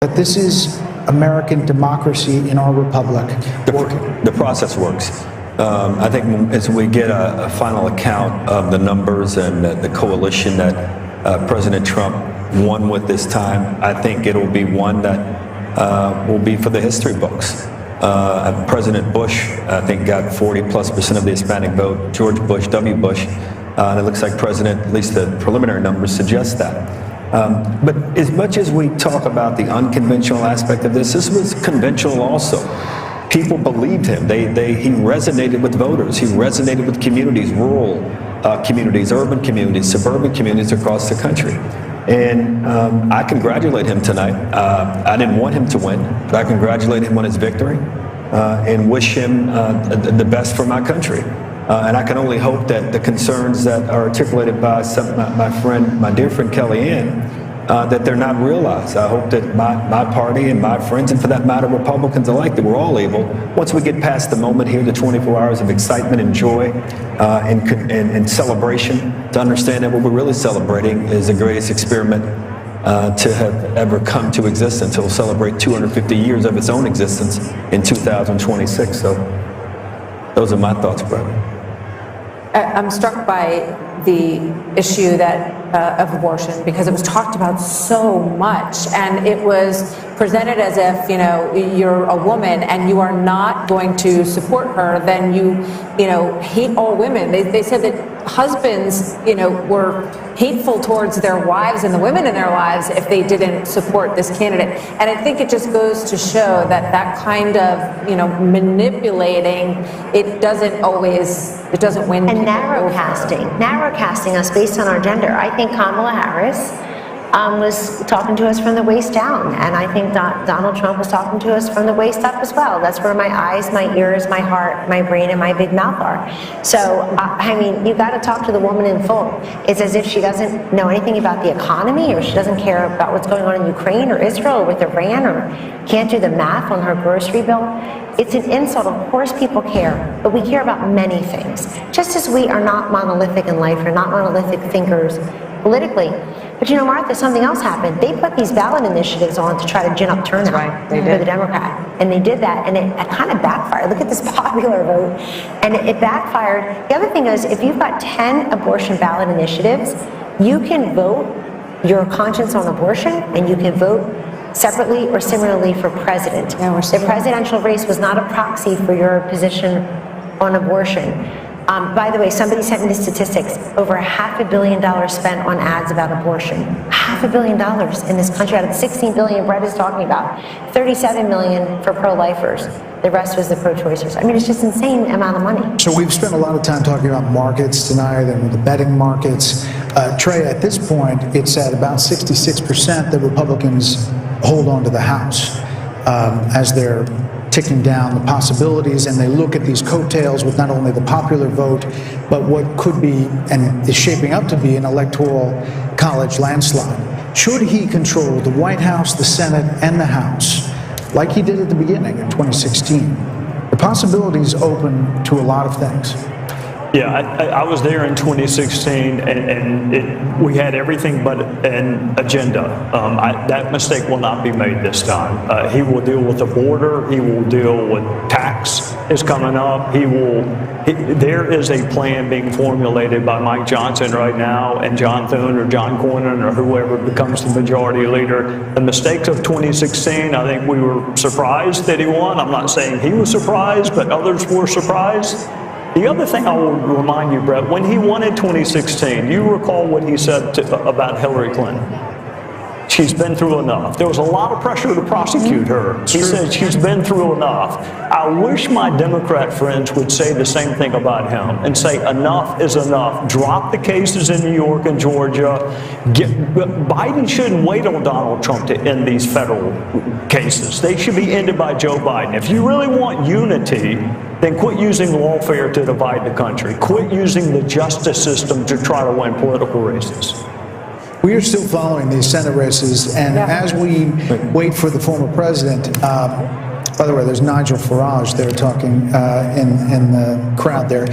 But this is American democracy in our republic. The process works. I think as we get a final account of the numbers and the coalition that President Trump won with this time, I think it'll be one that will be for the history books. President Bush, I think, got 40+% of the Hispanic vote. George Bush, W. Bush, and it looks like President, at least the preliminary numbers suggest that. But as much as we talk about the unconventional aspect of this was conventional also. People believed him. He resonated with voters. He resonated with communities, rural communities, urban communities, suburban communities across the country. And I congratulate him tonight. I didn't want him to win, but I congratulate him on his victory and wish him the best for my country. And I can only hope that the concerns that are articulated by my dear friend Kellyanne, that they're not realized. I hope that my party and my friends, and for that matter, Republicans alike, that we're all able, once we get past the moment here, the 24 hours of excitement and joy and celebration, to understand that what we're really celebrating is the greatest experiment to have ever come to existence. It will celebrate 250 years of its own existence in 2026. So those are my thoughts, brother. I'm struck by the issue of abortion, because it was talked about so much, and it was presented as if, you're a woman and you are not going to support her, then you hate all women. They said that husbands, were hateful towards their wives and the women in their lives if they didn't support this candidate. And I think it just goes to show that kind of, manipulating, it doesn't win. And narrow casting us based on our gender. I think Kamala Harris was talking to us from the waist down, and I think Donald Trump was talking to us from the waist up as well. That's where my eyes, my ears, my heart, my brain, and my big mouth are. So, you got to talk to the woman in full. It's as if she doesn't know anything about the economy, or she doesn't care about what's going on in Ukraine or Israel or with Iran, or can't do the math on her grocery bill. It's an insult. Of course people care, but we care about many things. Just as we are not monolithic in life, we're not monolithic thinkers politically. But Martha, something else happened. They put these ballot initiatives on to try to gin up turnout for the Democrat. And they did that, and it kind of backfired. Look at this popular vote. And it backfired. The other thing is, if you've got 10 abortion ballot initiatives, you can vote your conscience on abortion, and you can vote separately or similarly for president. The presidential race was not a proxy for your position on abortion. By the way, somebody sent me the statistics. Over $500 million spent on ads about abortion. $500 million in this country out of the $16 billion Brett is talking about. $37 million for pro-lifers. The rest was the pro-choicers. It's just insane amount of money. So we've spent a lot of time talking about markets tonight and the betting markets. Trey, at this point, it's at about 66% that Republicans hold on to the House as they're ticking down the possibilities, and they look at these coattails with not only the popular vote, but what could be and is shaping up to be an electoral college landslide. Should he control the White House, the Senate, and the House, like he did at the beginning in 2016, the possibilities open to a lot of things. Yeah, I was there in 2016, and we had everything but an agenda. That mistake will not be made this time. He will deal with the border. He will deal with tax is coming up. There is a plan being formulated by Mike Johnson right now, and John Thune or John Cornyn or whoever becomes the majority leader. The mistakes of 2016, I think we were surprised that he won. I'm not saying he was surprised, but others were surprised. The other thing I will remind you, Brett, when he won in 2016, you recall what he said about Hillary Clinton. She's been through enough. There was a lot of pressure to prosecute her. He said she's been through enough. I wish my Democrat friends would say the same thing about him and say enough is enough. Drop the cases in New York and Georgia. Biden shouldn't wait on Donald Trump to end these federal cases. They should be ended by Joe Biden. If you really want unity, then quit using lawfare to divide the country. Quit using the justice system to try to win political races. We are still following these Senate races, and as we wait for the former president, by the way, there's Nigel Farage there talking in the crowd there.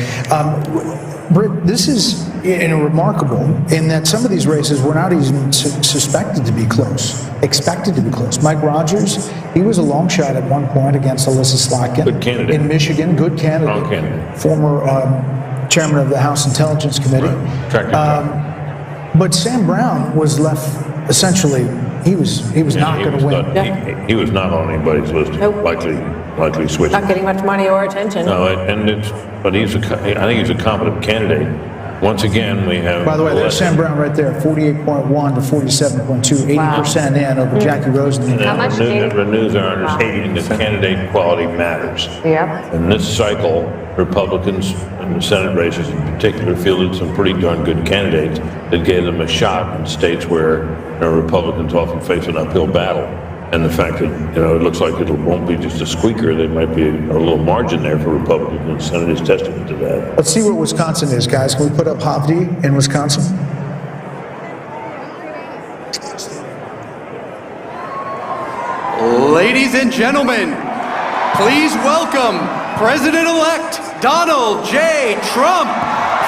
Britt, this is remarkable in that some of these races were not even suspected to be close. expected to be close. Mike Rogers, he was a long shot at one point against Alyssa Slotkin. Good candidate. In Michigan, good candidate. Strong candidate. Former chairman of the House Intelligence Committee. Attractive guy. But Sam Brown was left, essentially, he was not going to win. He was not on anybody's list. Nope. Likely switching. Not getting much money or attention. No, but I think he's a competent candidate. Once again, we have. By the way, there's Sam Brown right there, 48.1 to 47.2, 80% in over Jackie Rosen. How much, That Katie? renews our understanding that candidate quality matters. Yep. In this cycle, Republicans in the Senate races in particular fielded some pretty darn good candidates that gave them a shot in states where Republicans often face an uphill battle. And the fact that, it looks like it won't be just a squeaker, there might be a little margin there for Republicans in the Senate is testament to that. Let's see what Wisconsin is, guys. Can we put up Hovde in Wisconsin? Ladies and gentlemen, please welcome President-elect Donald J. Trump,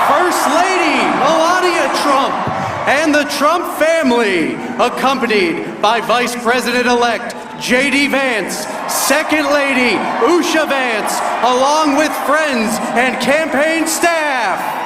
First Lady Melania Trump, and the Trump family, accompanied by Vice President-elect J.D. Vance, Second Lady Usha Vance, along with friends and campaign staff.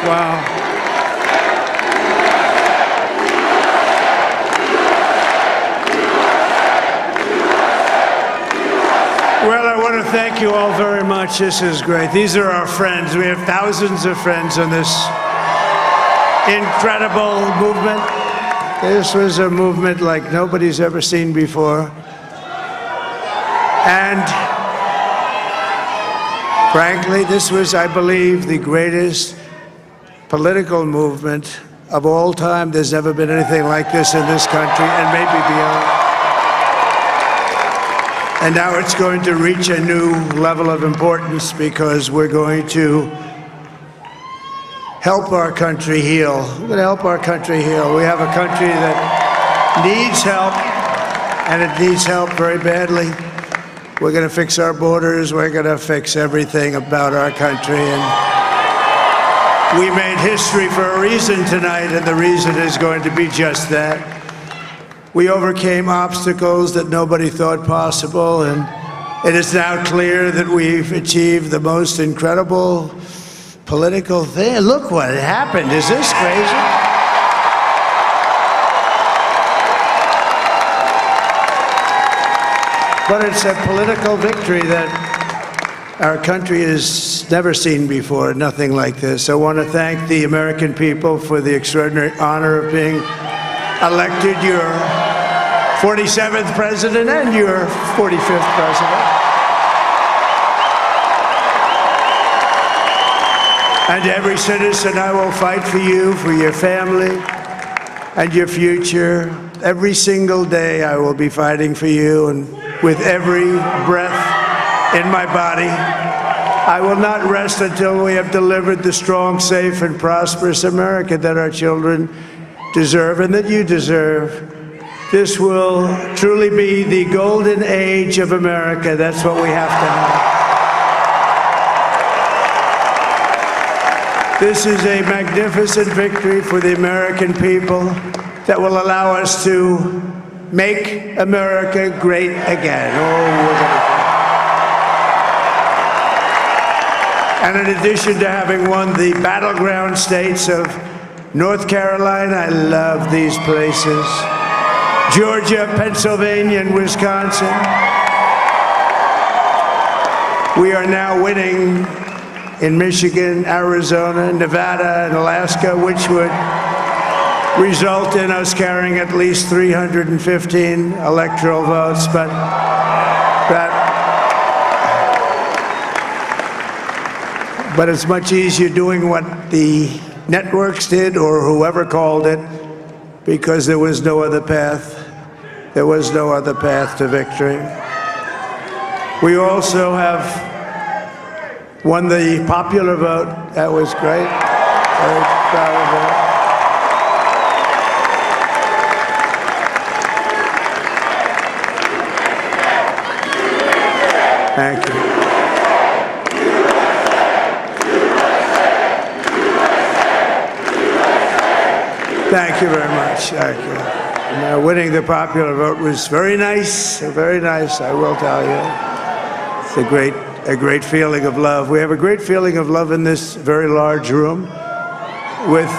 Wow. Well, I want to thank you all very much. This is great. These are our friends. We have thousands of friends in this incredible movement. This was a movement like nobody's ever seen before. And frankly, this was, I believe, the greatest political movement of all time. There's never been anything like this in this country, and maybe beyond. And now it's going to reach a new level of importance because we're going to help our country heal. We're going to help our country heal. We have a country that needs help, and it needs help very badly. We're going to fix our borders. We're going to fix everything about our country. And we made history for a reason tonight, and the reason is going to be just that. We overcame obstacles that nobody thought possible, and it is now clear that we've achieved the most incredible political thing. Look what happened. Is this crazy? But it's a political victory that our country has never seen before, nothing like this. I want to thank the American people for the extraordinary honor of being elected your 47th president and your 45th president. And to every citizen, I will fight for you, for your family, and your future. Every single day, I will be fighting for you, and with every breath in my body, I will not rest until we have delivered the strong, safe, and prosperous America that our children deserve and that you deserve. This will truly be the golden age of America. That's what we have to have. This is a magnificent victory for the American people that will allow us to make America great again. And in addition to having won the battleground states of North Carolina, I love these places, Georgia, Pennsylvania, and Wisconsin, we are now winning in Michigan, Arizona, Nevada, and Alaska, which would result in us carrying at least 315 electoral votes, but it's much easier doing what the networks did or whoever called it, because there was no other path. There was no other path to victory. We also have won the popular vote. That was great. Very proud of that. Thank you. Thank you very much. Thank you. And, winning the popular vote was very nice, I will tell you. It's a great feeling of love. We have a great feeling of love in this very large room with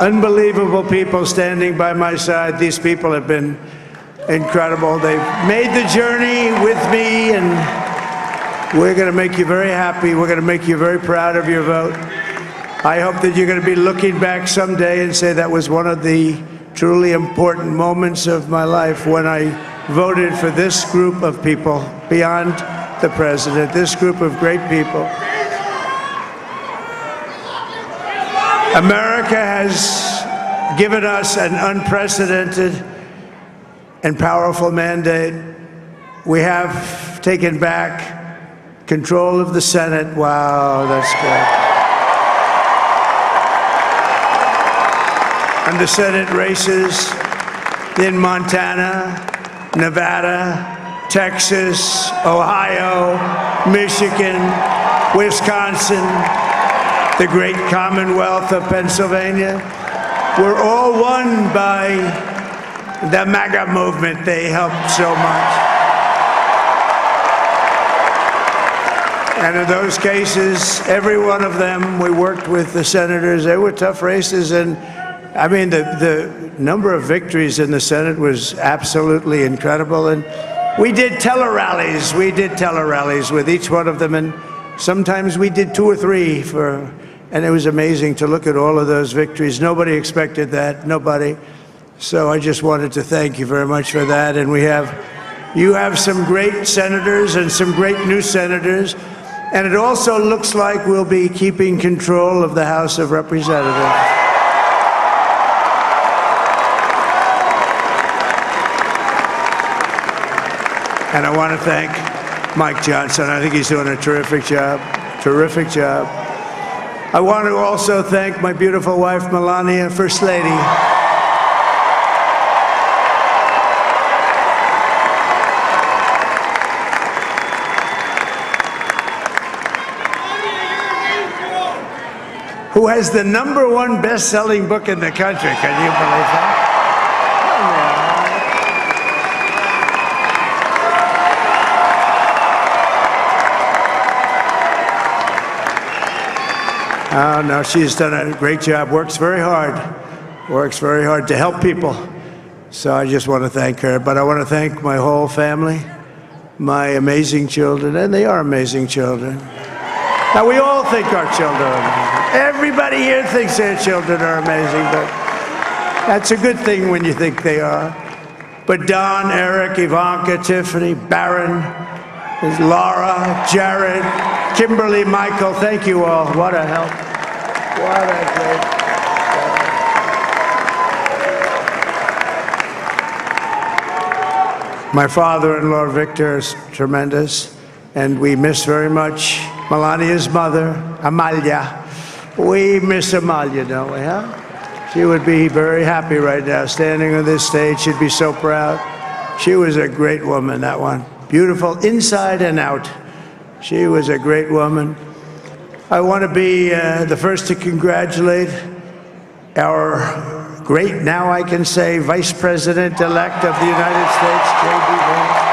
unbelievable people standing by my side. These people have been incredible. They've made the journey with me, and we're going to make you very happy. We're going to make you very proud of your vote. I hope that you're going to be looking back someday and say that was one of the truly important moments of my life when I voted for this group of people beyond the president, this group of great people. America has given us an unprecedented and powerful mandate. We have taken back control of the Senate. Wow, that's good. And the Senate races in Montana, Nevada, Texas, Ohio, Michigan, Wisconsin, the great Commonwealth of Pennsylvania, were all won by the MAGA movement. They helped so much. And in those cases, every one of them, we worked with the senators. They were tough races, and I mean, the number of victories in the Senate was absolutely incredible. And we did tele-rallies. We did tele-rallies with each one of them, and sometimes we did 2 or 3 and it was amazing to look at all of those victories. Nobody expected that, nobody. So I just wanted to thank you very much for that. And you have some great senators and some great new senators. And it also looks like we'll be keeping control of the House of Representatives. And I want to thank Mike Johnson. I think he's doing a terrific job. Terrific job. I want to also thank my beautiful wife, Melania, First Lady. Who has the #1 best-selling book in the country. Can you believe that? Oh, no, she's done a great job, works very hard to help people. So I just want to thank her. But I want to thank my whole family, my amazing children, and they are amazing children. Now, we all think our children are amazing. Everybody here thinks their children are amazing, but that's a good thing when you think they are. But Don, Eric, Ivanka, Tiffany, Barron, there's Laura, Jared, Kimberly, Michael, thank you all. What a help. What a great help. My father-in-law, Victor, is tremendous, and we miss very much Melania's mother, Amalia. We miss Amalia, don't we, huh? She would be very happy right now, standing on this stage. She'd be so proud. She was a great woman, that one. Beautiful inside and out. She was a great woman. I want to be the first to congratulate our great, now I can say, Vice President-elect of the United States, J.D. Vance.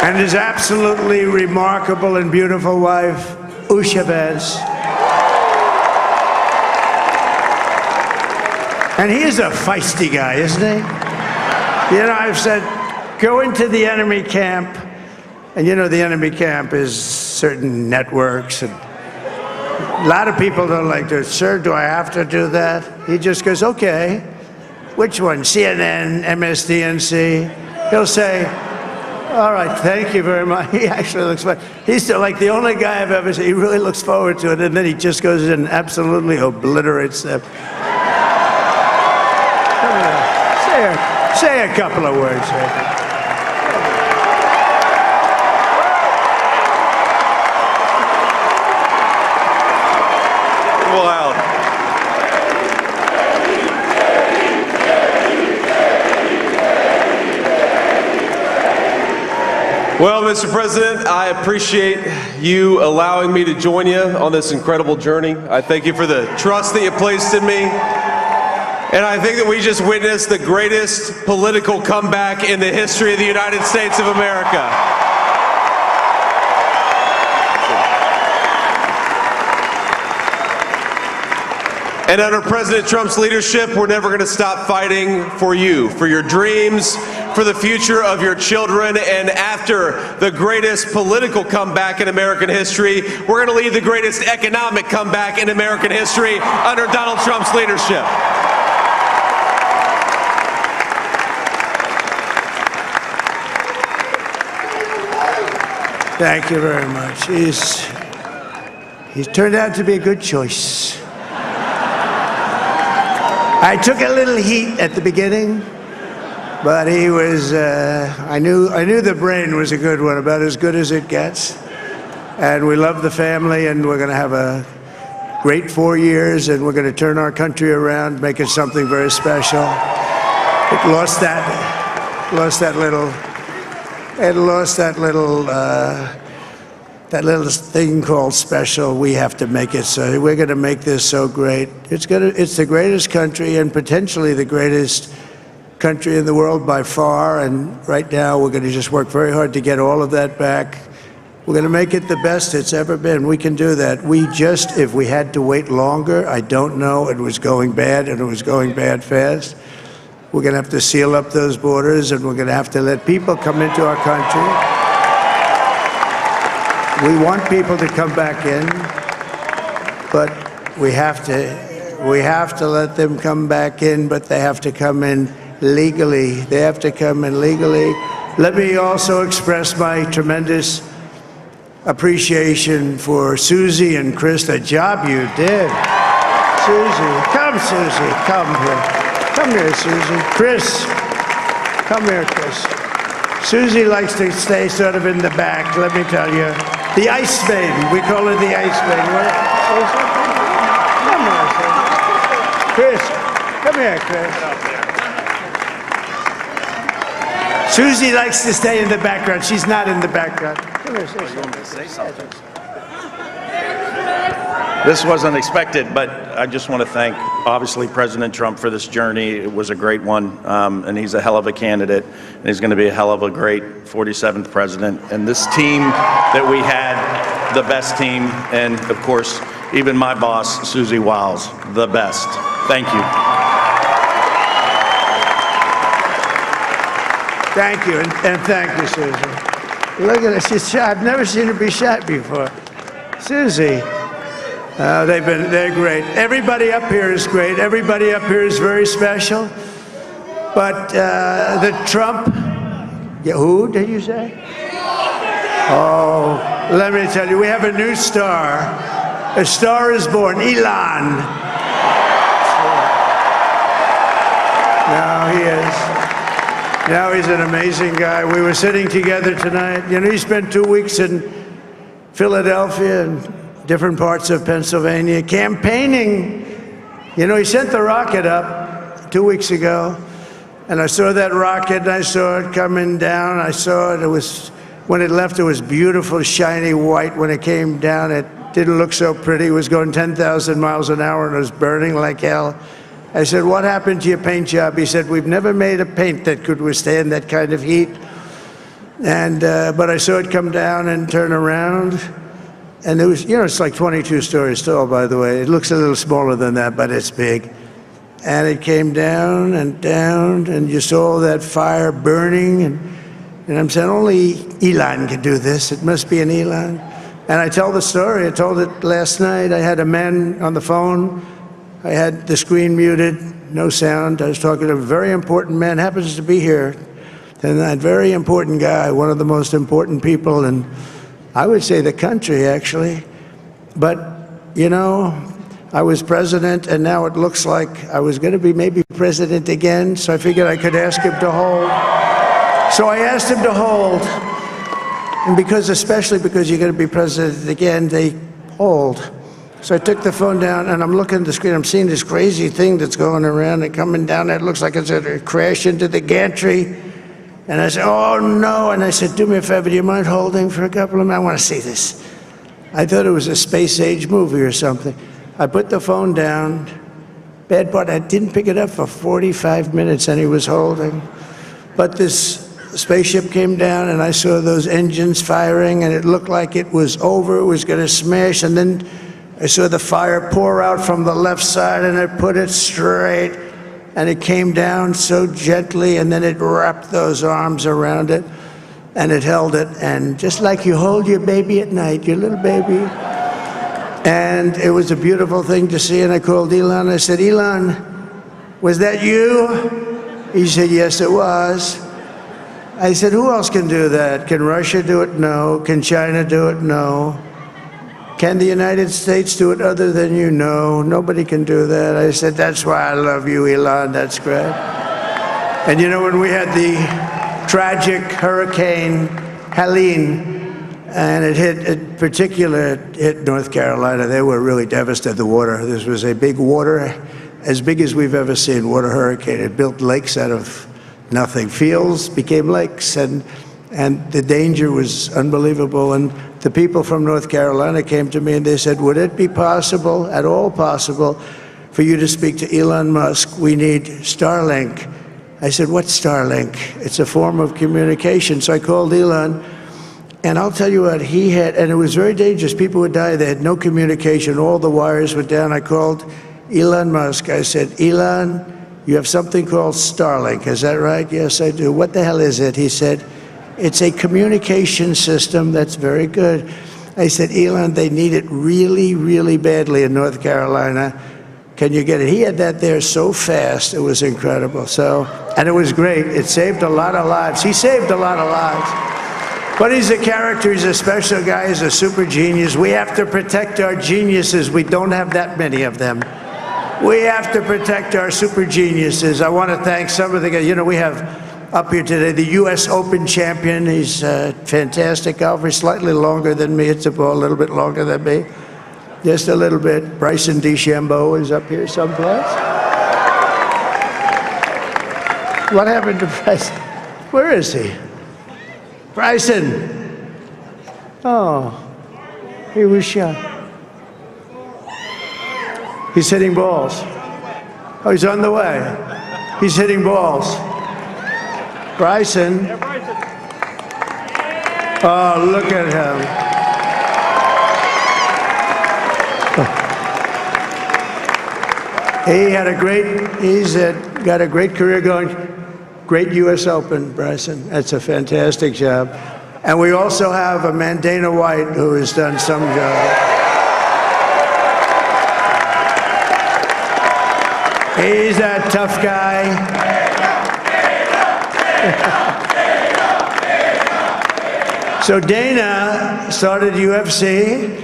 And his absolutely remarkable and beautiful wife, Usha Vance. And he is a feisty guy, isn't he? You know, I've said, go into the enemy camp, and you know the enemy camp is certain networks, and a lot of people don't like to, sir, do I have to do that? He just goes, okay, which one, CNN, MSDNC? He'll say, all right, thank you very much. He actually looks fine. He's still like the only guy I've ever seen. He really looks forward to it, and then he just goes in and absolutely obliterates them. Say a couple of words. Wow. Well, Mr. President, I appreciate you allowing me to join you on this incredible journey. I thank you for the trust that you placed in me. And I think that we just witnessed the greatest political comeback in the history of the United States of America. And under President Trump's leadership, we're never going to stop fighting for you, for your dreams, for the future of your children. And after the greatest political comeback in American history, we're going to lead the greatest economic comeback in American history under Donald Trump's leadership. Thank you very much. He's turned out to be a good choice. I took a little heat at the beginning, but he was, I knew the brain was a good one, about as good as it gets. And we love the family, and we're going to have a great 4 years, and we're going to turn our country around, make it something very special. It lost that little thing called special. We have to make it so. We're going to make this so great. It's the greatest country, and potentially the greatest country in the world by far. And right now, we're going to just work very hard to get all of that back. We're going to make it the best it's ever been. We can do that. If we had to wait longer, I don't know. It was going bad, and it was going bad fast. We're going to have to seal up those borders, and we're going to have to let people come into our country. We want people to come back in, but we have to let them come back in, but they have to come in legally. They have to come in legally. Let me also express my tremendous appreciation for Susie and Chris, the job you did. Susie, come here. Come here, Susie. Chris, come here, Chris. Susie likes to stay sort of in the back, let me tell you. The Ice Maiden, we call her the Ice Maiden. Come here, Chris. Come here, Chris. Susie likes to stay in the background. She's not in the background. Come here, say something. This wasn't expected, but I just want to thank, obviously, President Trump for this journey. It was a great one, and he's a hell of a candidate, and he's going to be a hell of a great 47th president. And this team that we had, the best team, and of course, even my boss, Susie Wiles, the best. Thank you. Thank you, and thank you, Susie. Look at her, she's shy. I've never seen her be shy before. Susie. They're great. Everybody up here is great. Everybody up here is very special. But the Trump, who did you say? Oh, let me tell you, we have a new star. A star is born, Elon. Now he is. Now he's an amazing guy. We were sitting together tonight. You know, he spent 2 weeks in Philadelphia and different parts of Pennsylvania, campaigning. You know, he sent the rocket up 2 weeks ago, and I saw that rocket, and I saw it coming down. I saw it. It was, when it left, it was beautiful, shiny white. When it came down, it didn't look so pretty. It was going 10,000 miles an hour, and it was burning like hell. I said, what happened to your paint job? He said, we've never made a paint that could withstand that kind of heat. And, but I saw it come down and turn around. And it was, you know, it's like 22 stories tall, by the way. It looks a little smaller than that, but it's big. And it came down, and you saw that fire burning. And I'm saying, only Elon can do this. It must be an Elon. And I tell the story. I told it last night. I had a man on the phone. I had the screen muted, no sound. I was talking to a very important man, happens to be here. And that very important guy, one of the most important people in, I would say, the country, actually. But, you know, I was president, and now it looks like I was going to be maybe president again, so I figured I could ask him to hold. So I asked him to hold, and especially because you're going to be president again, they hold. So I took the phone down, and I'm looking at the screen. I'm seeing this crazy thing that's going around and coming down. It looks like it's going to crash into the gantry. And I said, oh, no. And I said, do me a favor, do you mind holding for a couple of minutes? I want to see this. I thought it was a space-age movie or something. I put the phone down. Bad part, I didn't pick it up for 45 minutes, and he was holding. But this spaceship came down, and I saw those engines firing, and it looked like it was over. It was going to smash. And then I saw the fire pour out from the left side, and it put it straight. And it came down so gently, and then it wrapped those arms around it, and it held it. And just like you hold your baby at night, your little baby. And it was a beautiful thing to see. And I called Elon. I said, Elon, was that you? He said, yes, it was. I said, who else can do that? Can Russia do it? No. Can China do it? No. Can the United States do it other than you? No, nobody can do that. I said, that's why I love you, Elon, that's great. And you know, when we had the tragic Hurricane Helene, and it hit North Carolina, they were really devastated, the water. This was a big water, as big as we've ever seen, water hurricane. It built lakes out of nothing. Fields became lakes, and the danger was unbelievable. And the people from North Carolina came to me and they said, would it be possible, at all possible, for you to speak to Elon Musk? We need Starlink. I said, what's Starlink? It's a form of communication. So I called Elon, and I'll tell you what, he had, and it was very dangerous. People would die. They had no communication. All the wires were down. I called Elon Musk. I said, Elon, you have something called Starlink. Is that right? Yes, I do. What the hell is it? He said, it's a communication system that's very good. I said, Elon, they need it really, really badly in North Carolina. Can you get it? He had that there so fast, it was incredible. So, and it was great. It saved a lot of lives. He saved a lot of lives. But he's a character, he's a special guy, he's a super genius. We have to protect our geniuses. We don't have that many of them. We have to protect our super geniuses. I want to thank some of the guys. You know, we have up here today the U.S. Open champion. He's a fantastic golfer, slightly longer than me. It's a little bit longer than me. Just a little bit. Bryson DeChambeau is up here someplace. What happened to Bryson? Where is he? Bryson! Oh, he was shot. He's hitting balls. Oh, he's on the way. He's hitting balls. Bryson. Oh, look at him. He's got a great career going. Great U.S. Open, Bryson. That's a fantastic job. And we also have a man, Dana White, who has done some job. He's a tough guy. So Dana started UFC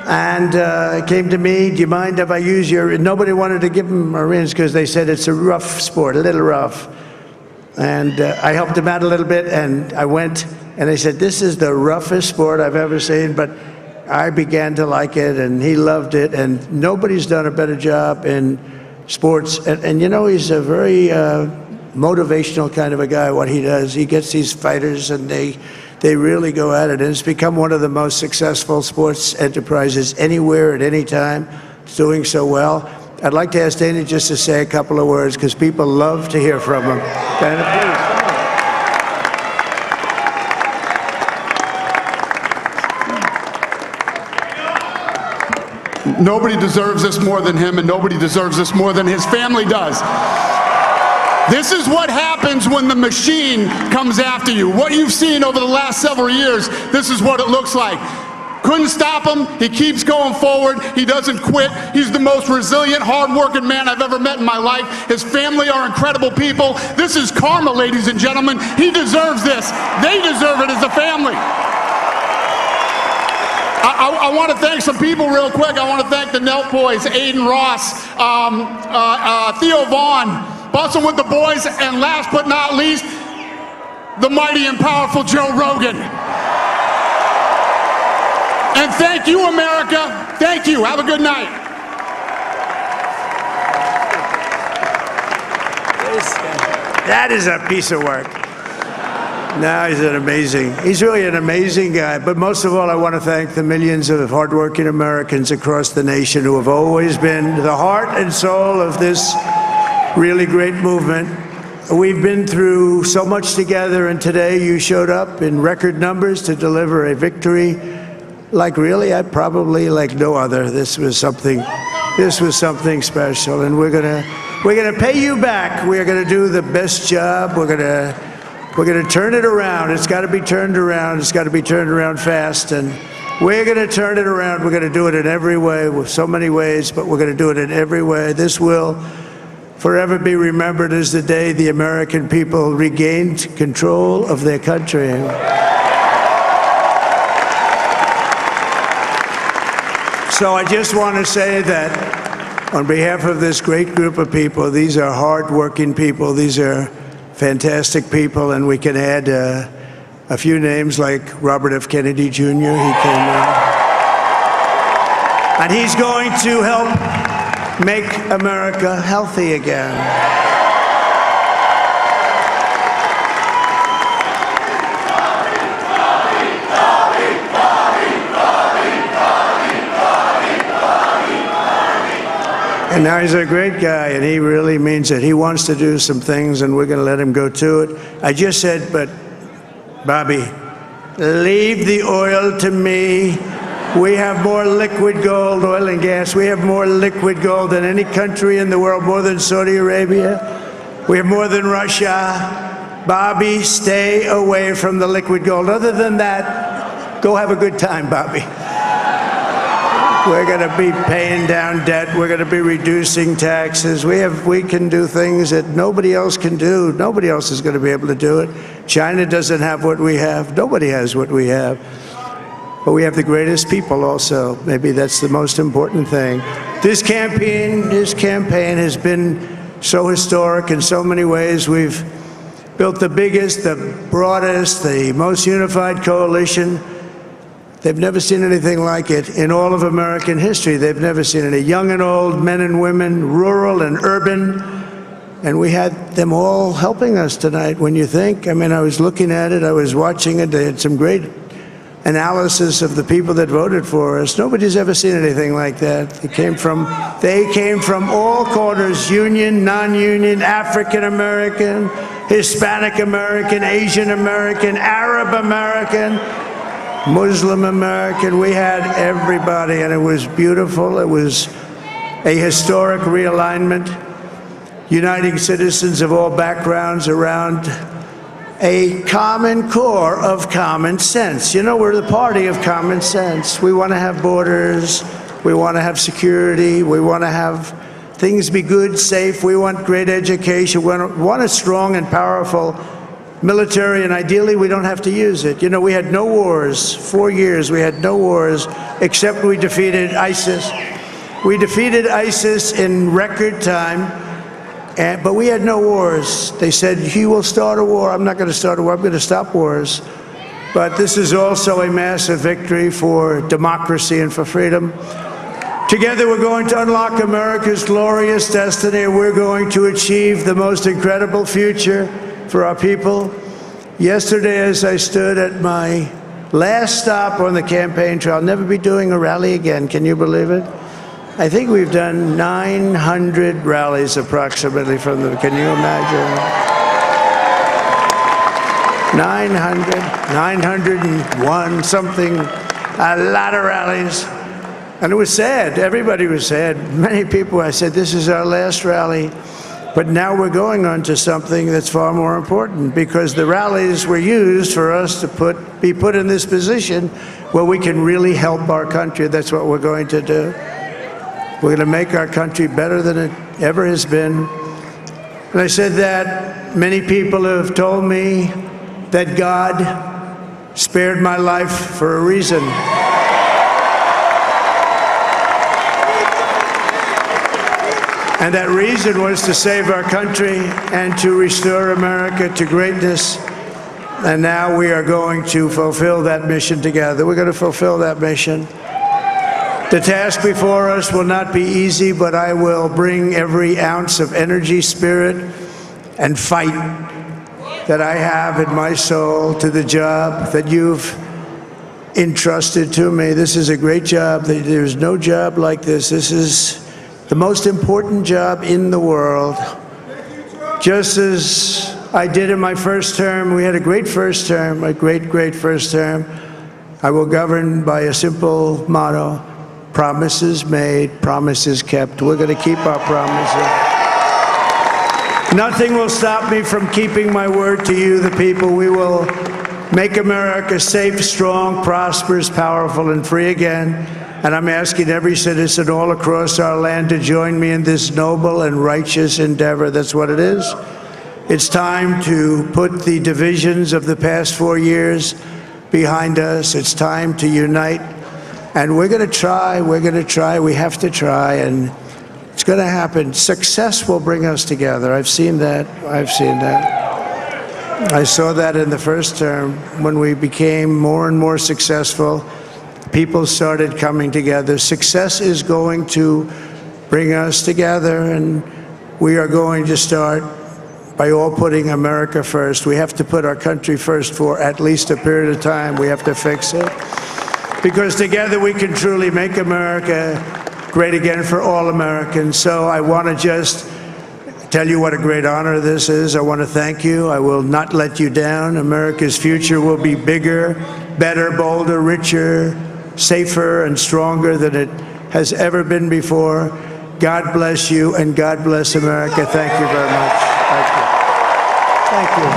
and came to me, do you mind if I use your, nobody wanted to give him Marines because they said it's a rough sport, a little rough. And I helped him out a little bit, and I went, and they said, this is the roughest sport I've ever seen, but I began to like it, and he loved it, and nobody's done a better job in sports. And you know, he's a very motivational kind of a guy, what he does. He gets these fighters, and they really go at it, and it's become one of the most successful sports enterprises anywhere at any time. It's doing so well. I'd like to ask Dana just to say a couple of words, because people love to hear from him. Dana, please. Nobody deserves this more than him, and nobody deserves this more than his family does. This is what happens when the machine comes after you. What you've seen over the last several years, this is what it looks like. Couldn't stop him. He keeps going forward. He doesn't quit. He's the most resilient, hard-working man I've ever met in my life. His family are incredible people. This is karma, ladies and gentlemen. He deserves this. They deserve it as a family. I want to thank some people real quick. I want to thank the Nelk boys, Aiden Ross, Theo Vaughn, Bustin' with the Boys, and last but not least, the mighty and powerful Joe Rogan. And thank you, America. Thank you. Have a good night. that is a piece of work. No, he's really an amazing guy. But most of all, I want to thank the millions of hardworking Americans across the nation who have always been the heart and soul of this really great movement. We've been through so much together, and today you showed up in record numbers to deliver a victory like probably like no other. This was something special, and we're gonna pay you back. We're gonna do the best job. We're gonna turn it around. It's got to be turned around. It's got to be turned around fast, and we're gonna turn it around. We're gonna do it in every way, with so many ways, but we're gonna do it in every way. This will forever be remembered as the day the American people regained control of their country. So I just want to say that on behalf of this great group of people, these are hard-working people, these are fantastic people, and we can add a few names like Robert F. Kennedy Jr. He came in. And he's going to help make America healthy again. And now he's a great guy, and he really means it. He wants to do some things, and we're going to let him go to it. I just said, but Bobby, leave the oil to me. We have more liquid gold, oil and gas. We have more liquid gold than any country in the world, more than Saudi Arabia. We have more than Russia. Bobby, stay away from the liquid gold. Other than that, go have a good time, Bobby. We're going to be paying down debt. We're going to be reducing taxes. We can do things that nobody else can do. Nobody else is going to be able to do it. China doesn't have what we have. Nobody has what we have. But we have the greatest people also. Maybe that's the most important thing. This campaign has been so historic in so many ways. We've built the biggest, the broadest, the most unified coalition. They've never seen anything like it in all of American history. They've never seen any young and old, men and women, rural and urban. And we had them all helping us tonight. When you think, I mean, I was looking at it, I was watching it. They had some great analysis of the people that voted for us, nobody's ever seen anything like that. They came from all corners, union, non-union, African American, Hispanic American, Asian American, Arab American, Muslim American. We had everybody, and it was beautiful. It was a historic realignment, uniting citizens of all backgrounds around a common core of common sense. You know, we're the party of common sense. We want to have borders. We want to have security. We want to have things be good, safe. We want great education. We want a strong and powerful military, and ideally we don't have to use it. You know, we had no wars. 4 years we had no wars, except we defeated ISIS. We defeated ISIS in record time. But we had no wars. They said, he will start a war. I'm not going to start a war. I'm going to stop wars. But this is also a massive victory for democracy and for freedom. Together, we're going to unlock America's glorious destiny. We're going to achieve the most incredible future for our people. Yesterday, as I stood at my last stop on the campaign trail, I'll never be doing a rally again. Can you believe it? I think we've done 900 rallies approximately from them. Can you imagine? 901 something, a lot of rallies. And it was sad. Everybody was sad. Many people, I said, this is our last rally. But now we're going on to something that's far more important, because the rallies were used for us to be put in this position where we can really help our country. That's what we're going to do. We're going to make our country better than it ever has been. And I said that many people have told me that God spared my life for a reason. And that reason was to save our country and to restore America to greatness. And now we are going to fulfill that mission together. We're going to fulfill that mission. The task before us will not be easy, but I will bring every ounce of energy, spirit, and fight that I have in my soul to the job that you've entrusted to me. This is a great job. There's no job like this. This is the most important job in the world. Just as I did in my first term, we had a great first term, a great first term. I will govern by a simple motto: promises made, promises kept. We're going to keep our promises. Nothing will stop me from keeping my word to you, the people. We will make America safe, strong, prosperous, powerful, and free again. And I'm asking every citizen all across our land to join me in this noble and righteous endeavor. That's what it is. It's time to put the divisions of the past 4 years behind us. It's time to unite. And we're going to try, we have to try, and it's going to happen. Success will bring us together. I've seen that. I saw that in the first term. When we became more and more successful, people started coming together. Success is going to bring us together, and we are going to start by all putting America first. We have to put our country first for at least a period of time. We have to fix it. Because together we can truly make America great again for all Americans. So I want to just tell you what a great honor this is. I want to thank you. I will not let you down. America's future will be bigger, better, bolder, richer, safer, and stronger than it has ever been before. God bless you, and God bless America. Thank you very much. Thank you. Thank you very much.